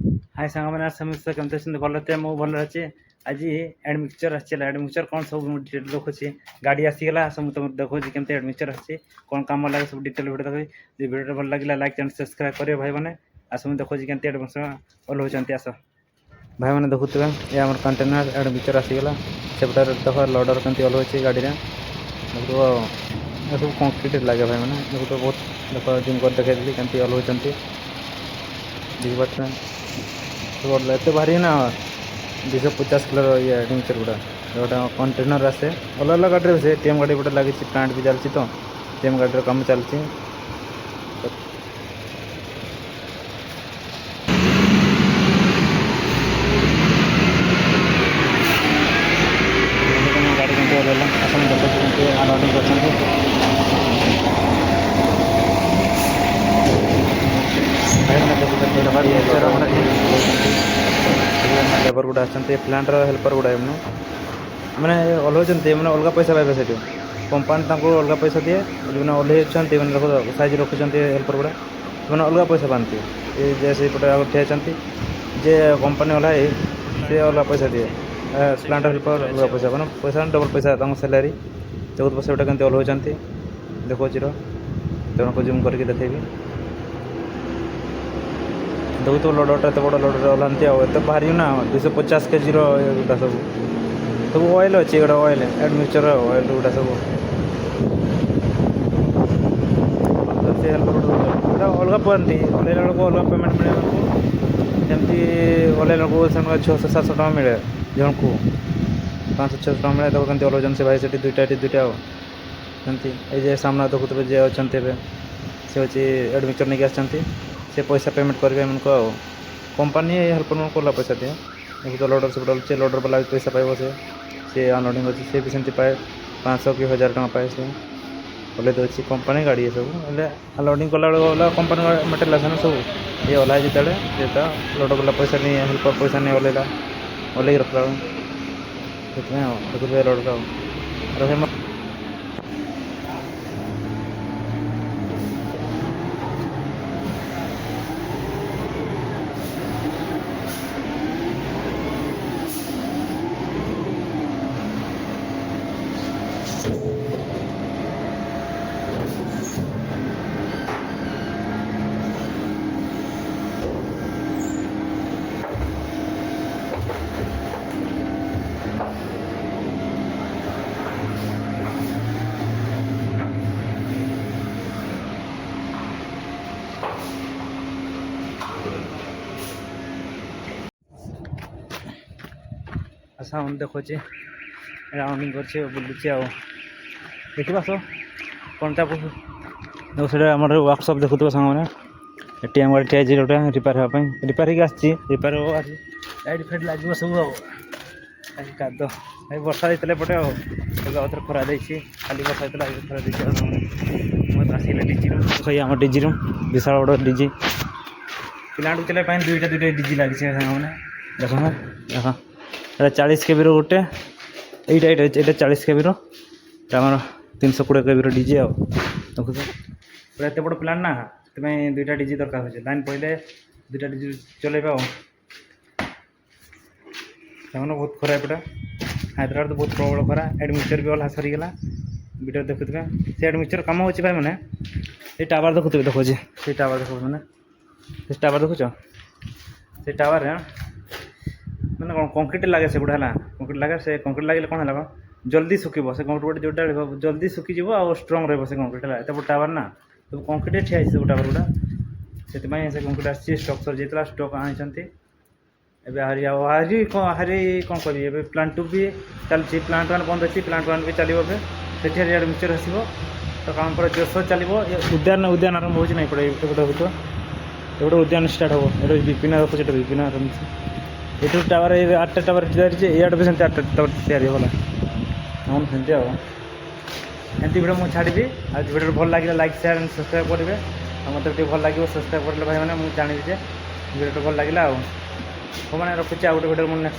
हाय सांग मैंने समस्या केमती भल थे मु भल अच्छे आज एडमिक्चर आसला एडमिक्चर कौन सब डिटेल देखुची गाड़ी आसीगला सब तुम देखो केमती एडमिक्चर आसी कौन काम लगे सब डिटेल वीडियो देखी वीडियो भल लगे लाइक चैनल सब्सक्राइब करें भाई मैंने आस मुझे देखो केमती एडमिक्चर ओल्हौंती आस भाई मैंने देखुवे ये आम कंटेनर एडमिक्चर आसीगला सेपटा देख लोडर केमती ओल्हौची गाड़ी में सब कंक्रीट लगे भाई मैंने देखो बहुत देख जिम कर देखी केमती ओल्हौंती देखिए एत भारी ना 250 किलो ये एडमिक्चर गुड़ा गोटा कंटेनर आसे अलग अलग गाड़ी से टीएम गाड़ी गोटे लगी प्लांट भी चलती तो टीएम गाड़ी काम चलती गाड़ी केमती अनलोडिंग कर लेबर गुड़ा आते प्लांट हेल्पर गुड़ा मैंने ओल्हौंती मैंने अलग पैसा पाइबे से कंपानी अलग पैसा दिए मैंने ओल्हैंती मैंने साइज रखुच्च हेल्पर गुड़ा मैंने अलग पैसा पाती ये जैसे पटे ठिया जे कंपानी ओल्हाए सी अलग पैसा दिए प्लांट हेल्पर अलग पैसा मैंने पैसा डबल पैसा सैलरी 14 पैसा केमती ओल्हौंती देखो तेणु को जूम करके देखेबी देखो तो लोडर एत बड़ लोडर ओल्हांती एत भारी ना 250 kg गुटा सब ऑयल अच्छी गोटे ऑयल एडमिक्चर ऑयल गुटा सब अलग पाती ओल्हैला बेलू अलग पेमेंट मिले जमी ओल्हैला को 600-700 टका मिले जन को 500-600 टका मिले देखो कमी ओल्हौंती से भाई से दुईटा जमी ये सामना देखुए जे अच्छा से हूँ एडमिक्चर नहीं आसती से पैसा पेमेंट करेंगे उनको कंपानी हेल्पर मन को पैसा दिए देखो तो लोडर से लोडर वाला भी पैसा पाइब से अनलोडिंग अच्छी से भी सेमती पाए 500 कि 1000 टका पाए से ओल्है दूसरी कंपानी गाड़ी ये सब अनलोडिंग कला बेला कंपानी मटेरियल आसे ना सब ये ओल्हाए जिते लोडर वाला पैसा नहीं हेल्पर पैसा नहीं ओल्हैला ओल्है रखला देखुए लोडर साउंड देखो राउंडिंग कर बुलूची देखा सब कौन टा देखो से वर्कशॉप देखुव सामने टीएम गाड़ी ठिया गोटे रिपेयर हाँपाई रिपेयर होगी रिपेयर लाइट फाइट लगे सब काद वर्षा जाते पटे आउे खरा देखी खाली वर्षा जाता खरा देखिए आसला डीजी रूम आम डीजी रूम विशाल बड़ डीजी प्लांट चलाइए दुईटा डीजी लगी मैंने देख 40 kb गोटे यहाँ 40 kb आम 320 kb डीजी देखो पूरा एत बड़ प्लांट ना से दुईटा डीजी दरकार हो लाइन पड़े दुईटा डीजी चलेबे बहुत खरा एपटा हैदराबाद तो बहुत प्रबल खरा एडमिक्चर भी ओल्हा सरीगला वीडियो देखुए से एडमिक्चर कम हो भाई मैंने ये टावर देखुए देखो से टावर देख मैंने टावर देखुच से टावर मैंने कौन कंक्रीट लगे से गुड़ा है कंक्रीट लगे से कंक्रीट लगे कौन है जल्दी सुखब से कंक्रीट जोटा जल्दी सुखीज और स्ट्रंग रही कंक्रीट है एत बड़ टावर ना सब कंक्रीट ठिया सब टावर गुड़ा से कंक्रीट आसी स्ट्रक्चर जाता स्टक आनी हरी कौन करेंगे प्लांट टू भी चलती प्लांट 1 बंद अच्छी प्लांट 1 भी चलो से एडमिक्चर आसो तो काम पर जोर चलो उद्यान उद्यान आरंभ हो नहीं पड़े गोटे गोटे उद्यान स्टार्ट हम ये विपिन देखो विपिन ये टावर 8टा टावर इड भी सेमती 8टा टावर तैयारी होगा सेमती एमती वीडियो मुझे छाड़ी आज वीडियो भल लगे लाइक शेयर एंड सब्सक्राइब करेंगे मतलब भल लगे सब्सक्राइब करेंगे भाई मैंने मुझे जानी वीडियो भल लगे मैंने रखुच्छे आ गोटे वीडियो नेक्स्ट